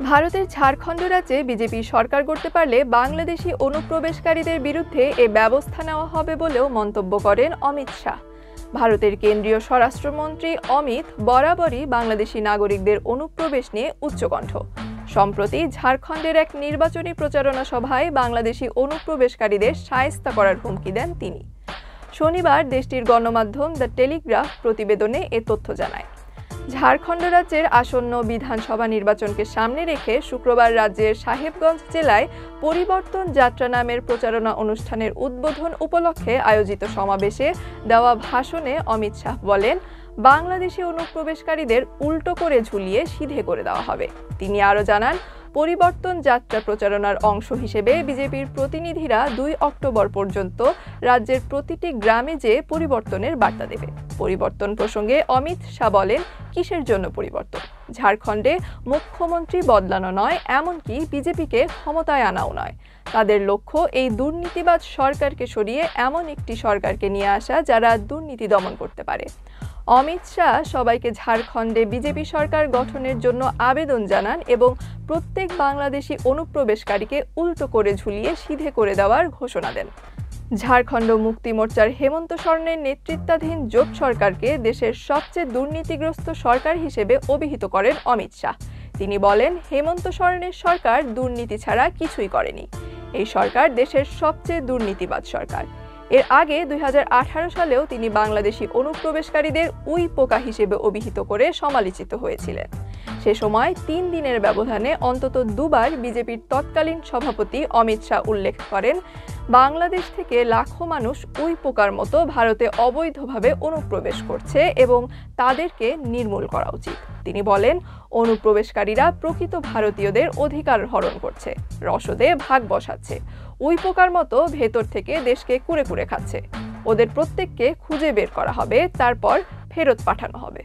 ভারতের ঝাড়খণ্ড রাজ্যে বিজেপি সরকার গড়তে পারলে বাংলাদেশি অনুপ্রবেশকারীদের বিরুদ্ধে এ ব্যবস্থা নেওয়া হবে বলেও মন্তব্য করেন অমিত শাহ। ভারতের কেন্দ্রীয় স্বরাষ্ট্রমন্ত্রী অমিত বরাবরই বাংলাদেশি নাগরিকদের অনুপ্রবেশ নিয়ে উচ্চকণ্ঠ। সম্প্রতি ঝাড়খণ্ডের এক নির্বাচনী প্রচারণা সভায় বাংলাদেশি অনুপ্রবেশকারীদের শায়েস্তা করার হুমকি দেন তিনি। শনিবার দেশটির গণমাধ্যম দ্য টেলিগ্রাফ প্রতিবেদনে এ তথ্য জানায়। ঝাড়খণ্ড রাজ্যের আসন্ন বিধানসভা নির্বাচনকে সামনে রেখে শুক্রবার রাজ্যের সাহেবগঞ্জ জেলায় পরিবর্তন যাত্রা নামের প্রচারণা অনুষ্ঠানের উদ্বোধন উপলক্ষে আয়োজিত সমাবেশে দেওয়া ভাষণে অমিত শাহ বলেন, বাংলাদেশি অনুপ্রবেশকারীদের উল্টো করে ঝুলিয়ে সিধে করে দেওয়া হবে। তিনি আরও জানান, পরিবর্তন যাত্রা প্রচারণার অংশ হিসেবে বিজেপির প্রতিনিধিরা 2 অক্টোবর পর্যন্ত রাজ্যের প্রতিটি গ্রামে যেয়ে পরিবর্তনের বার্তা দেবে। পরিবর্তন প্রসঙ্গে অমিত শাহ বলেন, কিসের জন্য পরিবর্তন? ঝাড়খণ্ডে মুখ্যমন্ত্রী বদলানো নয়, এমনকি বিজেপিকে ক্ষমতায় আনাও নয়। তাদের লক্ষ্য এই দুর্নীতিবাজ সরকারকে সরিয়ে এমন একটি সরকারকে নিয়ে আসা যারা দুর্নীতি দমন করতে পারে। অমিত শাহ সবাইকে ঝাড়খণ্ডে বিজেপি সরকার গঠনের জন্য আবেদন জানান এবং প্রত্যেক বাংলাদেশি অনুপ্রবেশকারীকে উল্টো করে ঝুলিয়ে সিধে করে দেওয়ার ঘোষণা দেন। ঝাড়খণ্ড মুক্তি মোর্চার হেমন্ত সরেনের নেতৃত্বাধীন জোট সরকারকে দেশের সবচেয়ে দুর্নীতিগ্রস্ত সরকার হিসেবে অভিহিত করেন অমিত শাহ। তিনি বলেন, হেমন্ত সরেনের সরকার দুর্নীতি ছাড়া কিছুই করেনি। এই সরকার দেশের সবচেয়ে দুর্নীতিবাজ সরকার। এর আগে 2018 সালেও তিনি বাংলাদেশি অনুপ্রবেশকারীদের উই পোকা হিসেবে অভিহিত করে সমালোচিত হয়েছিলেন। সে সময় 3 দিনের ব্যবধানে অন্তত 2 বার বিজেপির তৎকালীন সভাপতি অমিত শাহ উল্লেখ করেন, বাংলাদেশ থেকে লাখো মানুষ উই পোকার মতো ভারতে অবৈধভাবে অনুপ্রবেশ করছে এবং তাদেরকে নির্মূল করা উচিত। তিনি বলেন, অনুপ্রবেশকারীরা প্রকৃত ভারতীয়দের অধিকার হরণ করছে, রসদে ভাগ বসাচ্ছে, উই পোকার মতো ভেতর থেকে দেশকে কুরে কুরে খাচ্ছে। ওদের প্রত্যেককে খুঁজে বের করা হবে, তারপর ফেরত পাঠানো হবে।